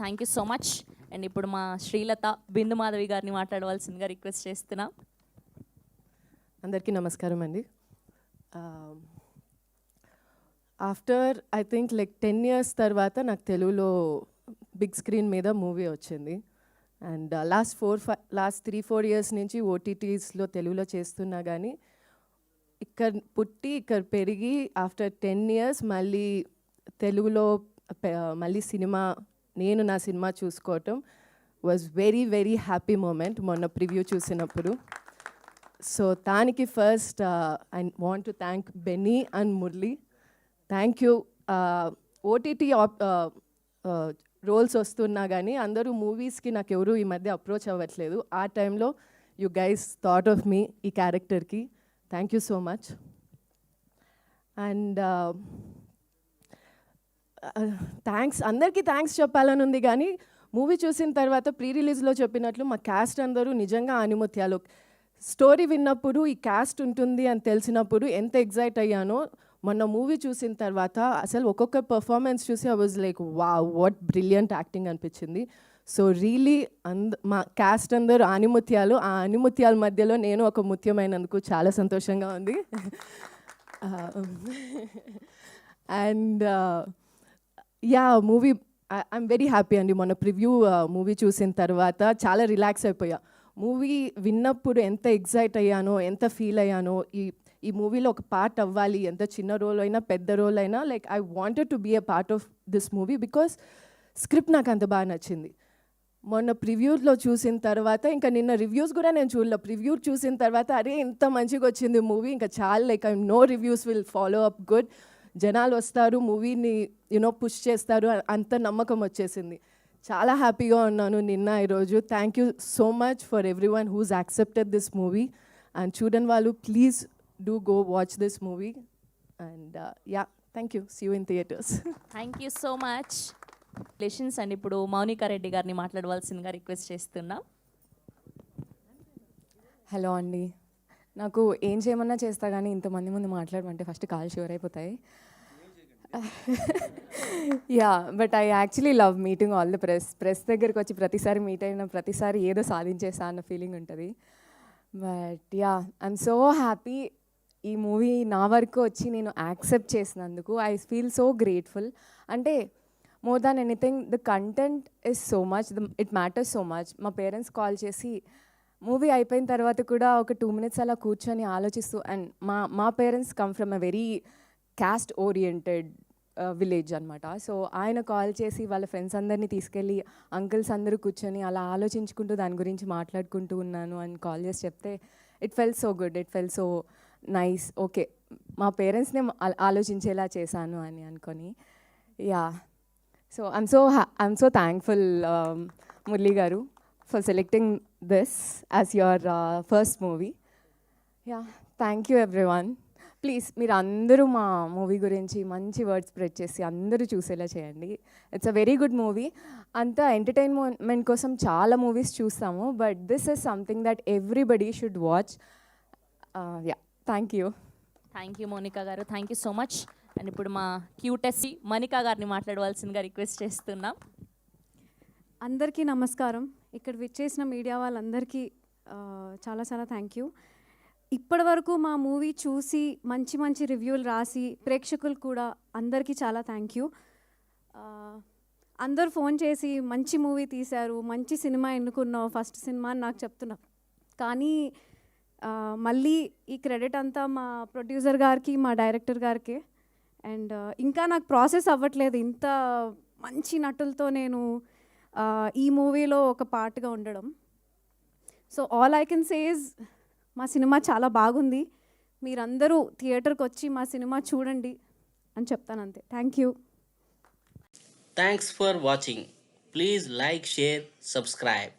Thank you so much. And ఇప్పుడు మా శ్రీలత బిందు మాధవి గారిని మాట్లాడవలసిందిగా రిక్వెస్ట్ చేస్తున్నా. అందరికీ నమస్కారం అండి. After I think like 10 years తర్వాత నాకు తెలుగులో బిగ్ స్క్రీన్ మీద మూవీ వచ్చింది. అండ్ లాస్ట్ 3-4 years నుంచి ఓటీటీస్లో తెలుగులో చేస్తున్నా కానీ ఇక్కడ పుట్టి ఇక్కడ పెరిగి ఆఫ్టర్ 10 years మళ్ళీ తెలుగులో మళ్ళీ నేను నా సినిమా చూసుకోవటం was very very happy moment మొన్న ప్రివ్యూ చూసినప్పుడు. సో దానికి first I want to thank Benny and Murali. Thank you. OTT roles వస్తున్నా కానీ అందరూ మూవీస్కి నాకు ఎవరు ఈ మధ్య అప్రోచ్ అవ్వట్లేదు. ఆ టైంలో యూ గైస్ థాట్ ఆఫ్ మీ ఈ క్యారెక్టర్కి. Thank you so much. And అందరికీ థ్యాంక్స్ చెప్పాలని ఉంది కానీ మూవీ చూసిన తర్వాత ప్రీ రిలీజ్లో చెప్పినట్లు మా క్యాస్ట్ అందరూ నిజంగా ఆనిముత్యాలు. స్టోరీ విన్నప్పుడు ఈ క్యాస్ట్ ఉంటుంది అని తెలిసినప్పుడు ఎంత ఎగ్జైట్ అయ్యానో మొన్న మూవీ చూసిన తర్వాత అసలు ఒక్కొక్క పర్ఫార్మెన్స్ చూసి I was like what brilliant acting అనిపించింది. సో రియలీ మా క్యాస్ట్ అందరూ ఆనిముత్యాలు. ఆ ఆనిముత్యాల మధ్యలో నేను ఒక ముత్యమైనందుకు చాలా సంతోషంగా ఉంది. And movie I'm very happy అండి. మొన్న ప్రివ్యూ మూవీ చూసిన తర్వాత చాలా రిలాక్స్ అయిపోయా. మూవీ విన్నప్పుడు ఎంత ఎగ్జైట్ అయ్యానో, ఎంత ఫీల్ అయ్యానో, ఈ మూవీలో ఒక పార్ట్ అవ్వాలి, ఎంత చిన్న రోల్ అయినా పెద్ద రోల్ అయినా like I wanted to be a part of this movie because script నాకు అంత బాగా నచ్చింది. మొన్న ప్రివ్యూలో చూసిన తర్వాత ఇంకా నిన్న రివ్యూస్ కూడా నేను చూడలే. ప్రివ్యూ చూసిన తర్వాత అరే ఇంత మంచిగా వచ్చింది మూవీ, ఇంకా చాలా like I know reviews will follow up good. జనాలు వస్తారు, మూవీని పుష్ చేస్తారు, అంత నమ్మకం వచ్చేసింది. చాలా హ్యాపీగా ఉన్నాను నిన్న ఈరోజు. Thank you so much for everyone who's accepted this movie. And చూడని వాళ్ళు please do go watch this movie. And thank you. See you in theatres. Thank you so much. Lessons and ఇప్పుడు మౌనికా రెడ్డి గారిని మాట్లాడవలసిందిగా request చేస్తున్నా. Hello అండి. నాకు ఏం చేయమన్నా చేస్తా కానీ ఇంతమంది ముందు మాట్లాడమంటే ఫస్ట్ కాల్ షూర్ అయిపోతాయి. But I actually love meeting all the press దగ్గరికి వచ్చి ప్రతిసారి మీట్ అయిన ప్రతిసారి ఏదో సాధించేసా అన్న ఫీలింగ్ ఉంటుంది. బట్ ఐఎమ్ సో హ్యాపీ ఈ మూవీ నా వరకు వచ్చి నేను యాక్సెప్ట్ చేసినందుకు. I feel so grateful. అంటే more than anything the content is so much, it matters so much. మా పేరెంట్స్ కాల్ చేసి మూవీ అయిపోయిన తర్వాత కూడా ఒక 2 minutes అలా కూర్చొని ఆలోచిస్తూ, అండ్ మా parents come from a very caste oriented village అనమాట. సో ఆయన కాల్ చేసి వాళ్ళ ఫ్రెండ్స్ అందరినీ తీసుకెళ్ళి అంకుల్స్ అందరూ కూర్చొని అలా ఆలోచించుకుంటూ దాని గురించి మాట్లాడుకుంటూ ఉన్నాను అని కాల్ చేసి చెప్తే it felt so good, it felt so nice. Okay, మా పేరెంట్స్నే ఆలోచించేలా చేశాను అని అనుకొని. So I'm so thankful Murali garu for selecting this as your first movie. Thank you everyone. Please మీరు అందరూ మా మూవీ గురించి మంచి వర్డ్స్ స్ప్రెడ్ చేసి అందరూ చూసేలా చేయండి. It's a very good movie. అంతా ఎంటర్టైన్మెంట్ కోసం చాలా మూవీస్ చూస్తాము, but this is something that everybody should watch. Thank you. Thank you Monica garu. Thank you so much. And ఇప్పుడు మా క్యూటెస్సీ మనికా గారిని మాట్లాడవలసిందిగా రిక్వెస్ట్ చేస్తున్నాం. అందరికీ నమస్కారం. ఇక్కడ విచ్చేసిన మీడియా వాళ్ళందరికీ చాలా చాలా థ్యాంక్ యూ. ఇప్పటి వరకు మా మూవీ చూసి మంచి మంచి రివ్యూలు రాసి ప్రేక్షకులు కూడా అందరికీ చాలా థ్యాంక్ యూ. అందరు ఫోన్ చేసి మంచి మూవీ తీశారు, మంచి సినిమా ఎన్నుకున్నావు, ఫస్ట్ సినిమా అని నాకు చెప్తున్నారు. కానీ మళ్ళీ ఈ క్రెడిట్ అంతా మా ప్రొడ్యూసర్ గారికి, మా డైరెక్టర్ గారికి. అండ్ ఇంకా నాకు ప్రాసెస్ అవ్వట్లేదు ఇంత మంచి నటులతో నేను ఈ మూవీలో ఒక పార్ట్గా ఉండడం. So all I can say is మా సినిమా చాలా బాగుంది, మీరందరూ థియేటర్కి వచ్చి మా సినిమా చూడండి అని చెప్తాను అంతే. Thank you. Thanks for watching. Please like, share, subscribe.